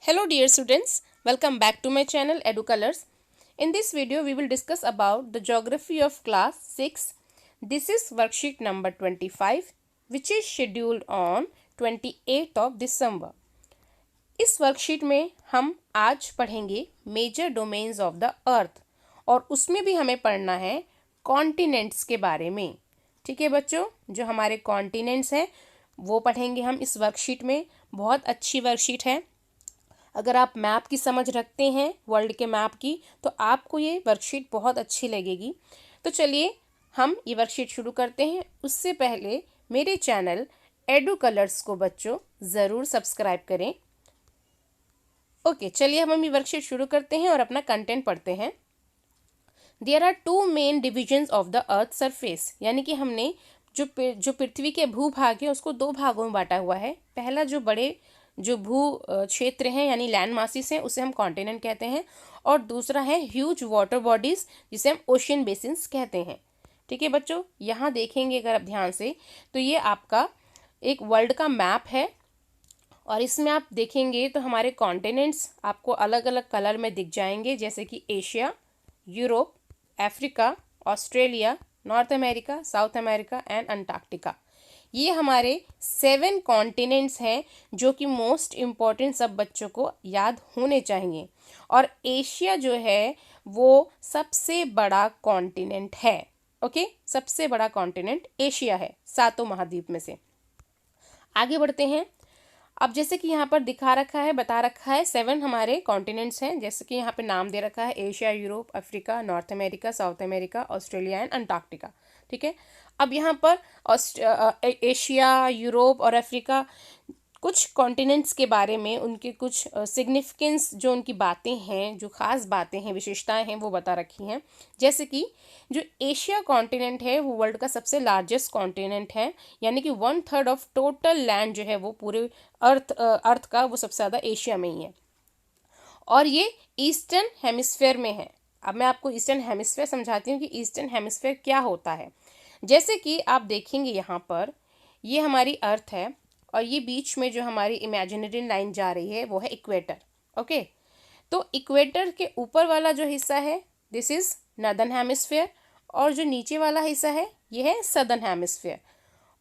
Hello dear students, welcome back to my channel EduColors. In this video we will discuss about the geography of class 6. This is worksheet number 25 which is scheduled on 28th of December. इस worksheet में हम आज पढ़ेंगे major domains of the earth और उसमें भी हमें पढ़ना है कॉन्टिनेंट्स के बारे में। ठीक है बच्चों, जो हमारे कॉन्टिनेंट्स हैं वो पढ़ेंगे हम इस वर्कशीट में। बहुत अच्छी वर्कशीट है। अगर आप मैप की समझ रखते हैं, वर्ल्ड के मैप की, तो आपको ये वर्कशीट बहुत अच्छी लगेगी। तो चलिए हम ये वर्कशीट शुरू करते हैं। उससे पहले मेरे चैनल एडू कलर्स को बच्चों ज़रूर सब्सक्राइब करें। ओके, चलिए हम ये वर्कशीट शुरू करते हैं और अपना कंटेंट पढ़ते हैं। There are two main divisions of the earth surface, यानी कि हमने जो पृथ्वी के भूभाग है उसको दो भागों में बांटा हुआ है। पहला जो भू क्षेत्र हैं यानी लैंड मासिस हैं उसे हम कॉन्टिनेंट कहते हैं, और दूसरा है ह्यूज वाटर बॉडीज जिसे हम ओशियन बेसिन्स कहते हैं। ठीक है बच्चों, यहाँ देखेंगे अगर आप ध्यान से तो ये आपका एक वर्ल्ड का मैप है और इसमें आप देखेंगे तो हमारे कॉन्टिनेंट्स आपको अलग अलग कलर में दिख जाएंगे, जैसे कि Asia, Europe, Africa, Australia, north America, south America and Antarctica. ये हमारे 7 कॉन्टिनेंट्स हैं जो कि मोस्ट इम्पॉर्टेंट सब बच्चों को याद होने चाहिए। और एशिया जो है वो सबसे बड़ा कॉन्टिनेंट है। ओके, सबसे बड़ा कॉन्टिनेंट एशिया है 7 महाद्वीप में से। आगे बढ़ते हैं। अब जैसे कि यहाँ पर दिखा रखा है, बता रखा है 7 हमारे कॉन्टिनेंट्स हैं, जैसे कि यहाँ पे नाम दे रखा है Asia, Europe, Africa, north America, south America, Australia and Antarctica. ठीक है, अब यहाँ पर एशिया, यूरोप और अफ्रीका कुछ कॉन्टिनेंट्स के बारे में उनके कुछ सिग्निफिकेंस, जो उनकी बातें हैं, जो खास बातें हैं, विशेषताएं हैं, वो बता रखी हैं। जैसे कि जो एशिया कॉन्टिनेंट है वो वर्ल्ड का सबसे लार्जेस्ट कॉन्टिनेंट है, यानी कि 1/3 ऑफ टोटल लैंड जो है वो पूरे अर्थ का वो सबसे ज़्यादा एशिया में ही है, और ये ईस्टर्न हेमिस्फेयर में है। अब मैं आपको ईस्टर्न हेमिस्फेयर समझाती हूँ कि ईस्टर्न हेमिस्फेयर क्या होता है। जैसे कि आप देखेंगे यहाँ पर ये हमारी अर्थ है और ये बीच में जो हमारी इमेजिनरी लाइन जा रही है वो है इक्वेटर। ओके, तो इक्वेटर के ऊपर वाला जो हिस्सा है दिस इज नॉर्दर्न हेमिस्फेयर, और जो नीचे वाला हिस्सा है ये है सदर्न हेमिस्फेयर।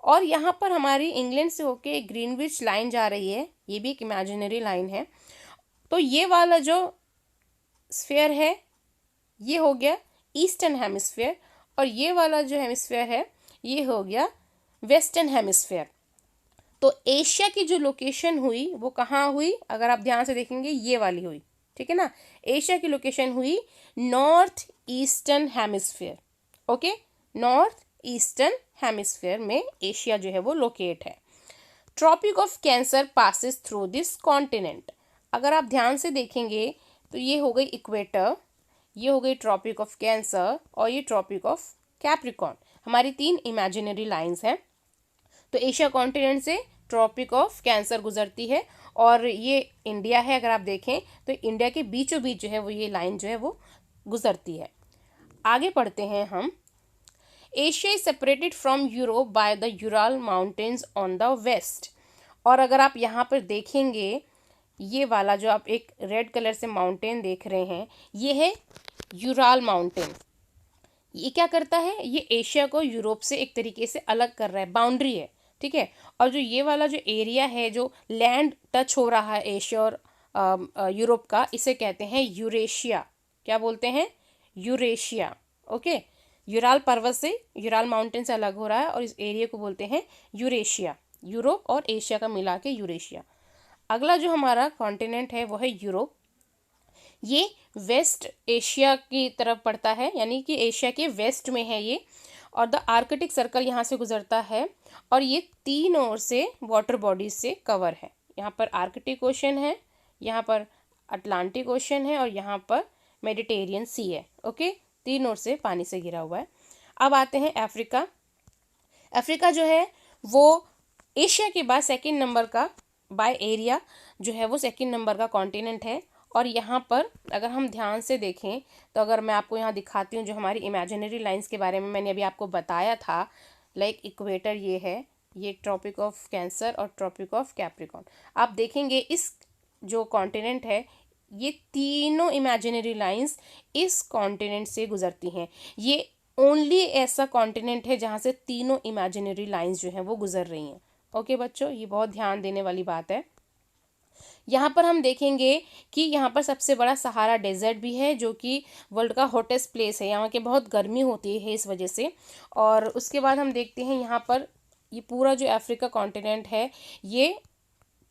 और यहाँ पर हमारी इंग्लैंड से होके ग्रीनविच लाइन जा रही है, ये भी एक इमेजिनरी लाइन है। तो ये वाला जो स्फेयर है ये हो गया ईस्टर्न हेमिस्फेयर, और ये वाला जो हेमिस्फेयर है ये हो गया वेस्टर्न हेमिस्फेयर। तो एशिया की जो लोकेशन हुई वो कहाँ हुई, अगर आप ध्यान से देखेंगे ये वाली हुई। ठीक है ना, एशिया की लोकेशन हुई north eastern hemisphere. Okay, north eastern hemisphere में एशिया जो है वो लोकेट है। Tropic of cancer passes through this continent. अगर आप ध्यान से देखेंगे तो ये हो गई इक्वेटर, ये हो गई ट्रॉपिक ऑफ कैंसर, और ये ट्रॉपिक ऑफ कैप्रिकॉर्न। हमारी 3 इमेजिनरी लाइंस हैं। तो एशिया कॉन्टिनेंट से ट्रॉपिक ऑफ कैंसर गुजरती है, और ये इंडिया है। अगर आप देखें तो इंडिया के बीचों बीच जो है वो ये लाइन जो है वो गुजरती है। आगे पढ़ते हैं हम। Asia is separated from Europe by the Ural mountains on the west. और अगर आप यहाँ पर देखेंगे ये वाला जो आप एक रेड कलर से माउंटेन देख रहे हैं ये है यूराल माउंटेन। ये क्या करता है, ये एशिया को यूरोप से एक तरीके से अलग कर रहा है, बाउंड्री है। ठीक है, और जो ये वाला जो एरिया है जो लैंड टच हो रहा है एशिया और यूरोप का, इसे कहते हैं यूरेशिया। क्या बोलते हैं, यूरेशिया। ओके, यूराल पर्वत से, यूराल माउंटेन से अलग हो रहा है और इस एरिया को बोलते हैं यूरेशिया। यूरोप और एशिया का मिला के यूरेशिया। अगला जो हमारा कॉन्टिनेंट है वो है यूरोप। ये वेस्ट एशिया की तरफ पड़ता है, यानी कि एशिया के वेस्ट में है ये, और द आर्कटिक सर्कल यहाँ से गुजरता है, और ये 3 ओर से वाटर बॉडीज से कवर है। यहाँ पर आर्कटिक ओशन है, यहाँ पर अटलांटिक ओशन है, और यहाँ पर मेडिटेरियन सी है। ओके, 3 ओर से पानी से घिरा हुआ है। अब आते हैं अफ्रीका। अफ्रीका जो है वो एशिया के बाद सेकंड नंबर का बाय एरिया जो है वो सेकंड नंबर का कॉन्टिनेंट है। और यहाँ पर अगर हम ध्यान से देखें तो अगर मैं आपको यहाँ दिखाती हूँ जो हमारी इमेजिनरी लाइंस के बारे में मैंने अभी आपको बताया था, लाइक इक्वेटर ये है, ये ट्रॉपिक ऑफ कैंसर और ट्रॉपिक ऑफ कैप्रिकॉर्न। आप देखेंगे इस जो कॉन्टिनेंट है, ये तीनों इमेजिनरी लाइंस इस कॉन्टिनेंट से गुजरती हैं। ये ओनली ऐसा कॉन्टिनेंट है जहाँ से तीनों इमेजिनरी लाइंस जो हैं वो गुजर रही हैं। ओके बच्चों, ये बहुत ध्यान देने वाली बात है। यहाँ पर हम देखेंगे कि यहाँ पर सबसे बड़ा सहारा डेजर्ट भी है, जो कि वर्ल्ड का हॉटेस्ट प्लेस है। यहाँ के बहुत गर्मी होती है इस वजह से। और उसके बाद हम देखते हैं यहाँ पर ये पूरा जो अफ्रीका कॉन्टिनेंट है ये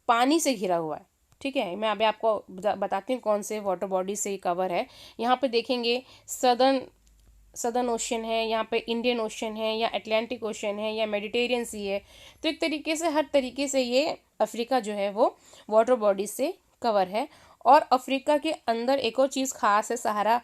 पानी से घिरा हुआ है। ठीक है, मैं अभी आपको बताती हूँ कौन से वाटर बॉडी से ये कवर है। यहाँ पे देखेंगे सदर्न ओशन है, यहाँ पे इंडियन ओशन है, या अटलांटिक ओशन है, या मेडिटेरियन सी है। तो एक तरीके से हर तरीके से ये अफ्रीका जो है वो वाटर बॉडी से कवर है। और अफ्रीका के अंदर एक और चीज़ खास है, सहारा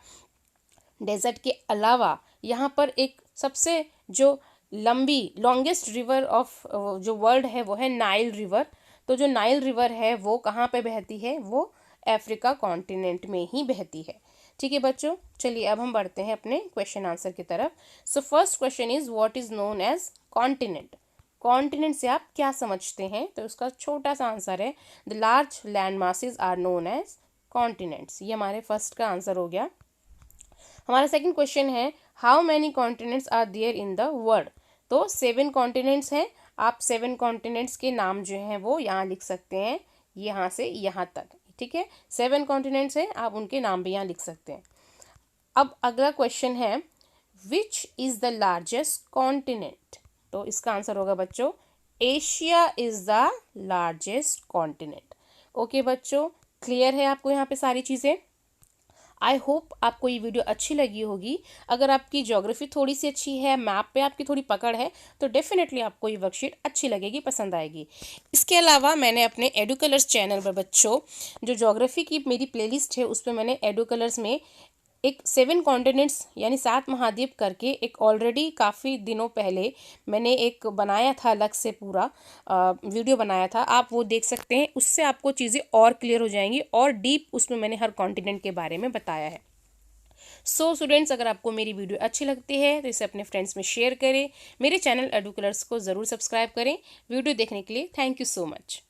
डेजर्ट के अलावा यहाँ पर एक सबसे जो लॉन्गेस्ट रिवर ऑफ जो वर्ल्ड है वो है नाइल रिवर। तो जो नाइल रिवर है वो कहाँ पे बहती है, वो अफ्रीका कॉन्टिनेंट में ही बहती है। ठीक है बच्चों, चलिए अब हम बढ़ते हैं अपने क्वेश्चन आंसर की तरफ। So first question is what is known as continent. Continent से आप क्या समझते हैं? तो उसका छोटा सा आंसर है the large land masses are known as continents. ये हमारे फर्स्ट का आंसर हो गया। हमारा सेकंड क्वेश्चन है how many continents are there in the world. तो 7 कॉन्टिनेंट्स हैं। आप 7 कॉन्टिनेंट्स के नाम जो हैं वो यहाँ लिख सकते हैं, यहाँ से यहाँ तक। ठीक है, 7 कॉन्टिनेंट्स हैं, आप उनके नाम भी यहाँ लिख सकते हैं। अब अगला क्वेश्चन है which is the largest continent. तो इसका आंसर होगा बच्चों Asia is the largest continent. Okay बच्चों, क्लियर है आपको यहाँ पे सारी चीज़ें? आई होप आपको ये वीडियो अच्छी लगी होगी। अगर आपकी ज्योग्राफी थोड़ी सी अच्छी है, मैप पे आपकी थोड़ी पकड़ है, तो डेफिनेटली आपको ये वर्कशीट अच्छी लगेगी, पसंद आएगी। इसके अलावा मैंने अपने एडू कलर्स चैनल पर बच्चों जो ज्योग्राफी की मेरी प्लेलिस्ट है उस पर मैंने एडू कलर्स में एक 7 कॉन्टिनेंट्स यानी 7 महाद्वीप करके एक ऑलरेडी काफ़ी दिनों पहले मैंने एक बनाया था, अलग से पूरा वीडियो बनाया था। आप वो देख सकते हैं, उससे आपको चीज़ें और क्लियर हो जाएंगी और डीप उसमें मैंने हर कॉन्टिनेंट के बारे में बताया है। सो स्टूडेंट्स, अगर आपको मेरी वीडियो अच्छी लगती है तो इसे अपने फ्रेंड्स में शेयर करें। मेरे चैनल एडू कलर्स को ज़रूर सब्सक्राइब करें। वीडियो देखने के लिए थैंक यू सो मच।